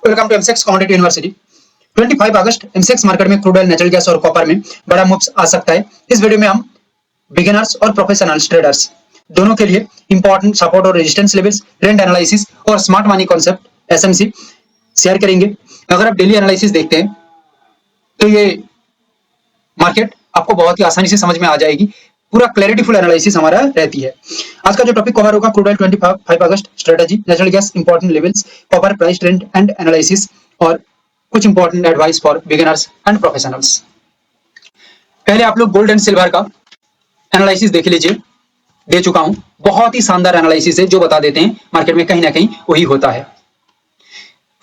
Welcome to MCX commodity university. 25 अगस्त MCX market में crude oil, natural gas और copper में बड़ा मूव्स आ सकता है। इस वीडियो में हम बिगिनर्स और प्रोफेशनल्स ट्रेडर्स दोनों के लिए इंपॉर्टेंट सपोर्ट और रेजिस्टेंस लेवल्स, ट्रेंड एनालिसिस और smart money concept SMC share करेंगे। अगर आप डेली एनालिसिस देखते हैं तो ये मार्केट आपको बहुत ही आसानी से समझ में आ जाएगी। पूरा क्लैरिटीफुल एनालिसिस हमारा रहती है। आज का जो टॉपिक कवर होगा crude oil 25 August strategy, natural gas important levels, copper price trend and analysis और कुछ important advice for beginners and professionals. पहले आप लोग गोल्ड एंड सिल्वर का एनालिसिस देख लीजिए, दे चुका हूं। बहुत ही शानदार एनालिसिस है जो बता देते हैं मार्केट में कहीं ना कहीं वही होता है।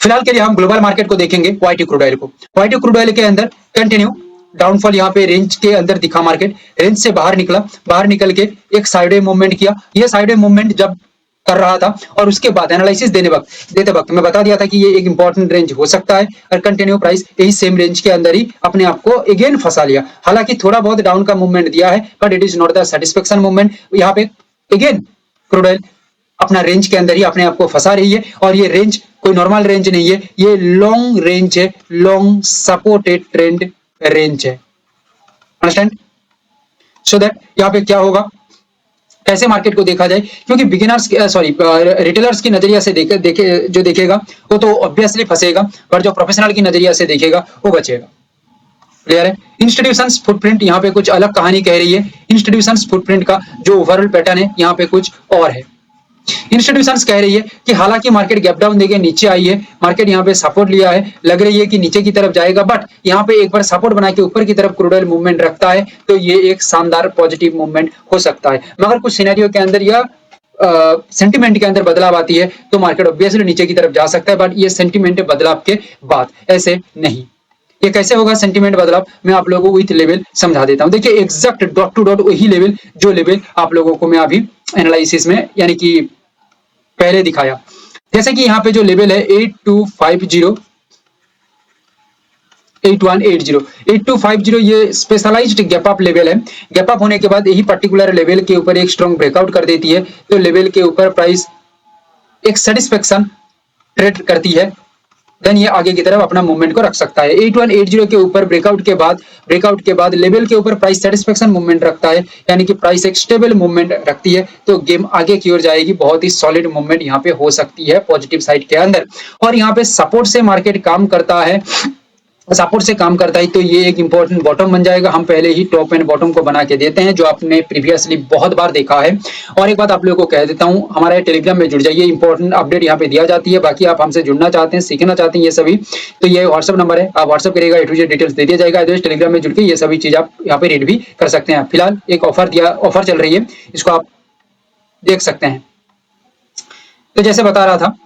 फिलहाल के लिए हम ग्लोबल मार्केट को देखेंगे, वाईटी क्रूड ऑयल को। वाईटी क्रूड ऑयल के अंदर कंटिन्यू डाउनफॉल यहाँ पे रेंज के अंदर दिखा, मार्केट रेंज से बाहर निकला, बाहर निकल के एक साइडवे मूवमेंट किया। ये साइडवे मूवमेंट जब कर रहा था और उसके बाद एनालिसिस देते वक्त मैं बता दिया था कि ये एक इंपॉर्टेंट रेंज हो सकता है और कंटिन्यू प्राइस यही सेम रेंज के अंदर ही अपने आप को अगेन फंसा लिया। हालांकि थोड़ा बहुत डाउन का मूवमेंट दिया है but it is not the satisfaction movement. यहाँ पे अगेन क्रूड ऑयल अपना रेंज के अंदर ही अपने आप को फंसा रही है और ये रेंज कोई नॉर्मल रेंज नहीं है, ये लॉन्ग रेंज है, लॉन्ग सपोर्टेड ट्रेंड रेंज है। अंडरस्टैंड? सो दैट यहाँ पे क्या होगा, कैसे मार्केट को देखा जाए, क्योंकि बिगिनर्स रिटेलर्स की नजरिया से जो देखेगा वो तो ऑब्वियसली फंसेगा, पर जो प्रोफेशनल की नजरिया से देखेगा वो बचेगा। क्लियर है? इंस्टीट्यूशंस फुटप्रिंट यहाँ पे कुछ अलग कहानी कह रही है। इंस्टीट्यूशंस फुटप्रिंट का जो ओवरऑल पैटर्न है यहाँ पे कुछ और है। इंस्टीट्यूशंस कह रही है कि हालांकि मार्केट गैप डाउन देके नीचे आई है, मार्केट यहाँ पे सपोर्ट लिया है, लग रही है कि नीचे की तरफ जाएगा, बट यहाँ पे एक बार सपोर्ट बना के ऊपर की तरफ क्रूड ऑयल मूवमेंट रखता है तो ये एक शानदार पॉजिटिव मूवमेंट हो सकता है। मगर कुछ सिनेरियो के अंदर या सेंटिमेंट के अंदर बदलाव आती है तो मार्केट ऑब्वियसली नीचे की तरफ जा सकता है, बट ये सेंटिमेंट बदलाव के बाद ऐसे नहीं। ये कैसे होगा सेंटिमेंट बदलाव, मैं आप लोगों को विथ लेवल समझा देता हूं। देखिए एग्जैक्ट डॉट टू डॉट वही लेवल जो लेवल आप लोगों को मैं अभी एनालिसिस में यानी कि पहले दिखाया। जैसे कि यहाँ पे जो लेवल है 8250 8250 ये स्पेशलाइज्ड गैप अप लेवल है। गैप अप होने के बाद यही पर्टिकुलर लेवल के ऊपर एक स्ट्रॉन्ग ब्रेकआउट कर देती है तो लेवल के ऊपर प्राइस एक सेटिस्फेक्शन ट्रेड करती है, देन ये आगे की तरफ अपना मूवमेंट को रख सकता है। 8180 के ऊपर ब्रेकआउट के बाद लेवल के ऊपर प्राइस सेटिस्फेक्शन मूवमेंट रखता है, यानी कि प्राइस एक स्टेबल मूवमेंट रखती है तो गेम आगे की ओर जाएगी। बहुत ही सॉलिड मूवमेंट यहाँ पे हो सकती है पॉजिटिव साइड के अंदर। और यहाँ पे सपोर्ट से मार्केट काम करता है, सपोर्ट से काम करता है तो ये एक इंपॉर्टेंट बॉटम बन जाएगा। हम पहले ही टॉप एंड बॉटम को बना के देते हैं जो आपने प्रीवियसली बहुत बार देखा है। और एक बात आप लोगों को कह देता हूं, हमारे टेलीग्राम में जुड़ जाइए, इंपॉर्टेंट अपडेट यहाँ पे दिया जाती है। बाकी आप हमसे जुड़ना चाहते हैं, सीखना चाहते हैं ये सभी, तो ये व्हाट्सअप नंबर है, आप व्हाट्सअप करिएगा, ए टू जेड डिटेल्स दे दिया जाएगा। टेलीग्राम में जुड़ के ये सभी चीज आप यहाँ पे रीड भी कर सकते हैं। फिलहाल एक ऑफर चल रही है, इसको आप देख सकते हैं। तो जैसे बता रहा था,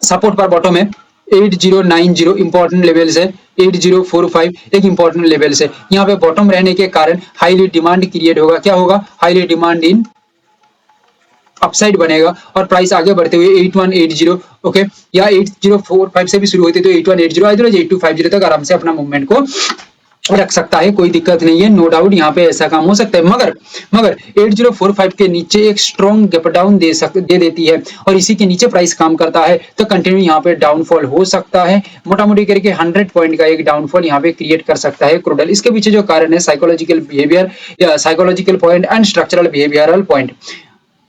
सपोर्ट पर बॉटम है 8090 इंपॉर्टेंट लेवल्स है, 8045 एक इंपॉर्टेंट लेवल्स है। यहाँ पे बॉटम रहने के कारण हाईली डिमांड क्रिएट होगा। क्या होगा? हाईली डिमांड इन अपसाइड बनेगा और प्राइस आगे बढ़ते हुए 8180 ओके या 8045 से भी शुरू होती है तो 8180 इधर 8250 तक आराम से अपना मूवमेंट को रख सकता है, कोई दिक्कत नहीं है, नो डाउट यहाँ पे ऐसा काम हो सकता है। मगर 8045 के नीचे एक स्ट्रॉन्ग गैप डाउन दे देती है और इसी के नीचे प्राइस काम करता है तो कंटिन्यू यहाँ पे डाउनफॉल हो सकता है। मोटा मोटी करके 100 पॉइंट का एक डाउनफॉल यहाँ पे क्रिएट कर सकता है क्रूड ऑयल। इसके पीछे जो कारण है साइकोलॉजिकल बिहेवियर या psychological point and structural behavioural point.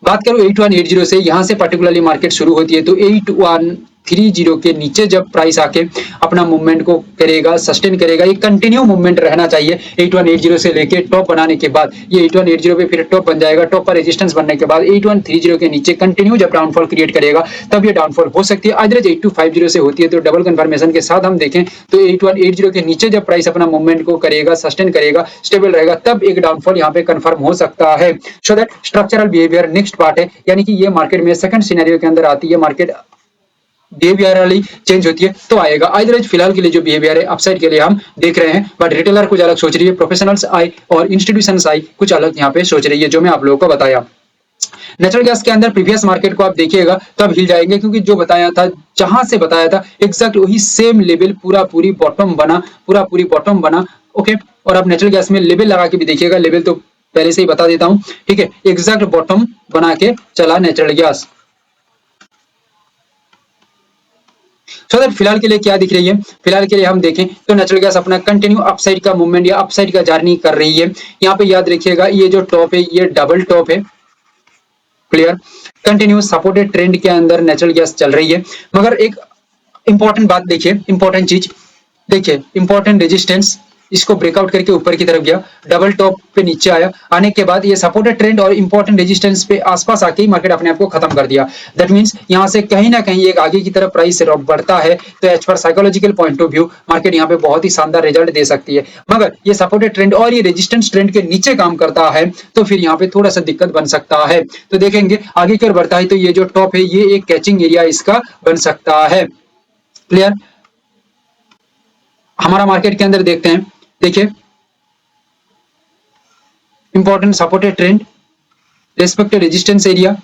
बात करूं 8180 से, यहां से पर्टिकुलरली मार्केट शुरू होती है तो 8130 के नीचे जब प्राइस आके अपना मूवमेंट को करेगा, सस्टेन करेगा, ये कंटिन्यू मूवमेंट रहना चाहिए 8180 से लेके टॉप बनाने के बाद। ये 8180 पे फिर टॉप बन जाएगा, टॉप पर रेजिस्टेंस बनने के बाद 8130 के नीचे कंटिन्यू जब डाउनफॉल क्रिएट करेगा तब ये डाउनफॉल हो सकती है। अदरवाइज 8250 से होती है तो डबल कंफर्मेशन के साथ हम देखें तो 8180 के नीचे जब प्राइस अपना मूवमेंट को करेगा, सस्टेन करेगा, स्टेबल रहेगा, तब एक डाउनफॉल यहाँ पे कंफर्म हो सकता है। So that structural behaviour next part है, यानी कि ये मार्केट में सेकंड सिनेरियो के अंदर आती है, मार्केट बिहेवियरली चेंज होती है तो आएगा। अदरवाइज फिलहाल के लिए जो बिहेवियर है अपसाइड के लिए हम देख रहे हैं, बट रिटेलर कुछ अलग सोच रही है, प्रोफेशनल्स आई और इंस्टीट्यूशंस आई कुछ अलग यहाँ पे सोच रही है, जो मैं आप लोगों को बताया। नेचुरल गैस के अंदर प्रीवियस मार्केट को आप देखिएगा तब हिल जाएंगे, क्योंकि जो बताया था, जहां से बताया था एग्जैक्ट वही सेम लेवल पूरी बॉटम बना ओके। और आप नेचुरल गैस में लेवल लगा के भी देखिएगा, लेवल तो पहले से ही बता देता हूं, ठीक है, एग्जैक्ट बॉटम बना के चला नेचुरल गैस। सो दैट फिलहाल के लिए क्या दिख रही है, फिलहाल के लिए हम देखें तो नेचुरल गैस अपना कंटिन्यू अपसाइड का मूवमेंट या अपसाइड का जर्नी कर रही है। यहाँ पे याद रखिएगा ये जो टॉप है ये डबल टॉप है, क्लियर। कंटिन्यू सपोर्टेड ट्रेंड के अंदर नेचुरल गैस चल रही है, मगर एक इंपॉर्टेंट बात देखिए, इंपॉर्टेंट चीज देखिए, इंपॉर्टेंट रेजिस्टेंस इसको ब्रेकआउट करके ऊपर की तरफ गया, डबल टॉप पे नीचे आया, आने के बाद ये सपोर्टेड ट्रेंड और इंपॉर्टेंट रेजिस्टेंस पे आसपास आके ही मार्केट अपने आप को खत्म कर दिया। दैट मींस यहां से कहीं ना कहीं एक आगे की तरफ प्राइस बढ़ता है तो एज पर psychological point of view market यहाँ पे बहुत ही शानदार रिजल्ट दे सकती है। मगर ये सपोर्टेड ट्रेंड और ये रेजिस्टेंस ट्रेंड के नीचे काम करता है तो फिर यहाँ पे थोड़ा सा दिक्कत बन सकता है। तो देखेंगे आगे की ओर बढ़ता है तो ये जो टॉप है ये एक कैचिंग एरिया इसका बन सकता है, क्लियर। हमारा मार्केट के अंदर देखते हैं, देखिए important supported trend, respected resistance area,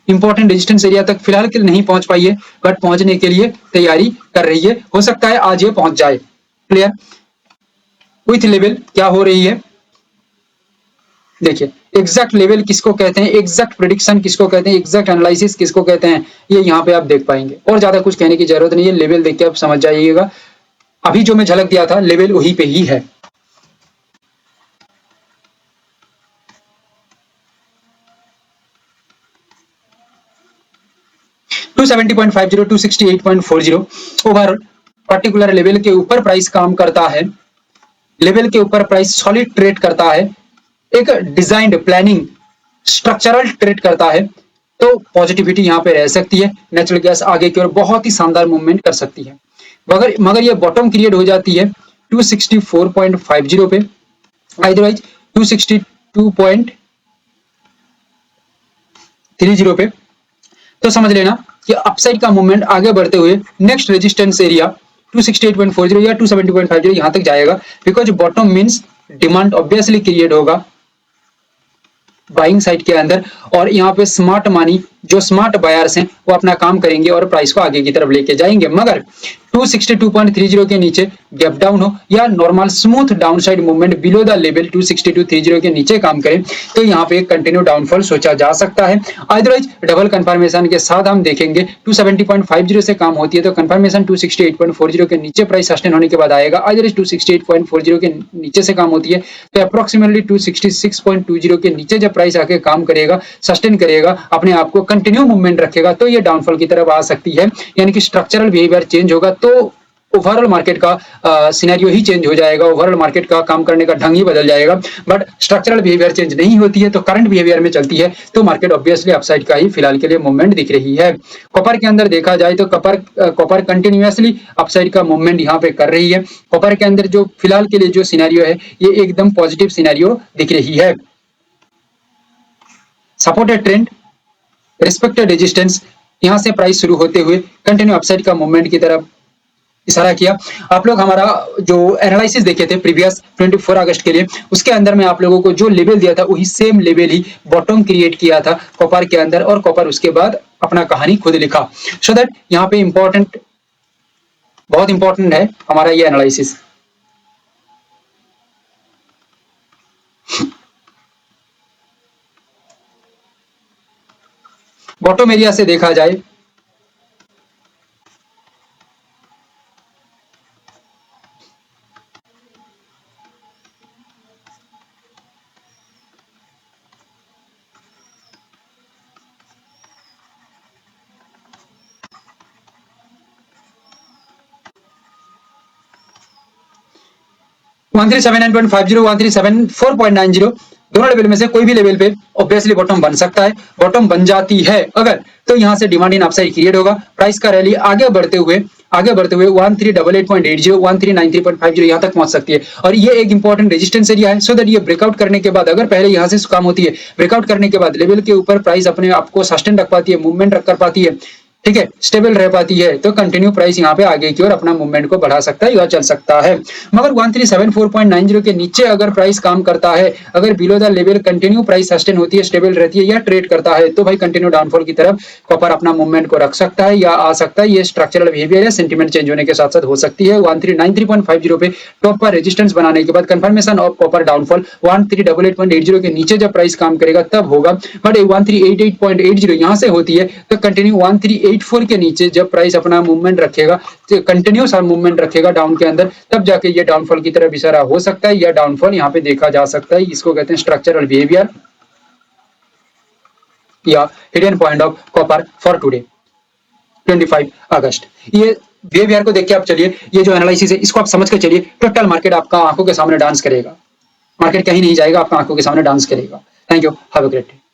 important resistance area तक फिलहाल के लिए नहीं पहुंच पाई है बट पहुंचने के लिए तैयारी कर रही है, हो सकता है आज ये पहुंच जाए, क्लियर। विथ लेवल क्या हो रही है, देखिए एग्जैक्ट लेवल किसको कहते हैं, एग्जैक्ट प्रेडिक्शन किसको कहते हैं, एग्जैक्ट एनालिसिस किसको कहते हैं, ये यहाँ पे आप देख पाएंगे और ज्यादा कुछ कहने की जरूरत नहीं है, लेवल देख के आप समझ जाइएगा। अभी जो मैं झलक दिया था लेवल वही पे ही है। $270.50 $268.40 ओवरऑल पर्टिकुलर लेवल के ऊपर प्राइस काम करता है, लेवल के ऊपर प्राइस सॉलिड ट्रेड करता है, एक डिजाइंड प्लानिंग स्ट्रक्चरल ट्रेड करता है तो पॉजिटिविटी यहाँ पे रह सकती है, नेचुरल गैस आगे की ओर बहुत ही शानदार मूवमेंट कर सकती है। मगर ये बॉटम क्रिएट हो जाती है 264.50 पे, अदरवाइज 262.30 पे, तो समझ लेना कि अपसाइड का मूवमेंट आगे बढ़ते हुए नेक्स्ट रेजिस्टेंस एरिया 268.40 या 270.50 यहां तक जाएगा, because bottom means demand obviously create होगा बाइंग साइड के अंदर और यहाँ पे स्मार्ट मनी जो स्मार्ट बायर्स हैं वो अपना काम करेंगे और प्राइस को आगे की तरफ लेके जाएंगे। मगर 262.30 के नीचे गैप डाउन हो या normal smooth downside movement below the level 262.30 के नीचे काम करें तो यहाँ पे कंटिन्यू डाउनफॉल सोचा जा सकता है। अदरवाइज डबल कंफर्मेशन के साथ हम देखेंगे 270.50 से काम होती है तो कंफर्मेशन 268.40 के नीचे प्राइस सस्टेन होने के बाद आएगा, अदरवाइज 268.40 के नीचे से काम होती है तो अप्रोक्सीमेटली 266.20 के नीचे जब प्राइस आके काम करेगा, सस्टेन करेगा, अपने आप को कंटिन्यू मूवमेंट रखेगा तो ये डाउनफॉल की तरफ आ सकती है, यानी कि स्ट्रक्चरल बिहेवियर चेंज होगा तो ओवरऑल मार्केट का सिनेरियो ही चेंज हो जाएगा, ओवरऑल मार्केट का काम करने का ढंग ही बदल जाएगा। बट स्ट्रक्चरल बिहेवियर चेंज नहीं होती है तो करंट बिहेवियर में चलती है तो मार्केट ऑब्वियसली अपसाइड का ही फिलहाल के लिए मूवमेंट दिख रही है। कॉपर के अंदर देखा जाए तो कॉपर कंटिन्यूअसली अपसाइड का मूवमेंट यहाँ पे कर रही है। कॉपर के अंदर जो फिलहाल के लिए जो सिनेरियो है ये एकदम पॉजिटिव सिनेरियो दिख रही है। सपोर्टेड ट्रेंड, रिस्पेक्टेड रेजिस्टेंस, यहां से प्राइस शुरू होते हुए कंटिन्यू अपसाइड का मूवमेंट की तरफ इशारा किया। आप लोग हमारा जो एनालिसिस देखे थे प्रीवियस 24 अगस्त के लिए उसके अंदर में आप लोगों को जो लेवल दिया था वही सेम लेवल ही बॉटम क्रिएट किया था कॉपर के अंदर और कॉपर उसके बाद अपना कहानी खुद लिखा। सो दैट यहाँ पे इंपॉर्टेंट, बहुत इंपॉर्टेंट है हमारा ये एनालिसिस। बॉटम एरिया से देखा जाए 1379.50 1374.90 दोनों लेवल में से कोई भी लेवल पे ऑब्वियसली बॉटम बन सकता है। बॉटम बन जाती है अगर तो यहां से डिमांड इन अपसाइड क्रिएट होगा, प्राइस का रैली आगे बढ़ते हुए 1388.80 1393.50 यहां तक पहुंच सकती है और ये एक इंपॉर्टेंट रेजिस्टेंस एरिया है। सो दैट ये ब्रेकआउट करने के बाद अगर पहले यहां से काम होती है, ब्रेकआउट करने के बाद लेवल के ऊपर प्राइस अपने आप को सस्टेन रख पाती है, मूवमेंट कर पाती है, ठीक है, स्टेबल रह पाती है तो कंटिन्यू प्राइस यहाँ पे आगे की ओर अपना मूवमेंट को बढ़ा सकता है या चल सकता है। मगर 1374.90 के नीचे अगर प्राइस काम करता है, अगर below the level continue price sustain होती है, स्टेबल रहती है या ट्रेड करता है तो भाई कंटिन्यू डाउनफॉल की तरफ कॉपर अपना मूवमेंट को रख सकता है या आ सकता है। ये स्ट्रक्चरल बिहेवियर है, सेंटीमेंट चेंज होने के साथ साथ हो सकती है। 1393.50 पे टॉप पर रेजिस्टेंस बनाने के बाद कंफर्मेशन ऑफ कॉपर डाउनफॉल 1388.80 के नीचे जब प्राइस काम करेगा तब होगा। बट 1388.80 यहाँ से होती है तो कंटिन्यू 1388 84 के नीचे जब प्राइस अपना मूवमेंट रखेगा, कंटिन्यूस मूवमेंट रखेगा डाउन के अंदर, तब जाके ये डाउनफॉल की तरफ इशारा हो सकता है, या डाउनफॉल यहाँ पे देखा जा सकता है। इसको कहते हैं स्ट्रक्चरल बिहेवियर या hidden point of copper for today 25 अगस्त। ये बिहेवियर को देख के आप चलिए, ये जो एनालिसिस है इसको आप समझ के चलिए, टोटल मार्केट आपका आंखों के सामने डांस करेगा, मार्केट कहीं नहीं जाएगा, आपका आंखों के सामने डांस करेगा। Thank you, have a great day.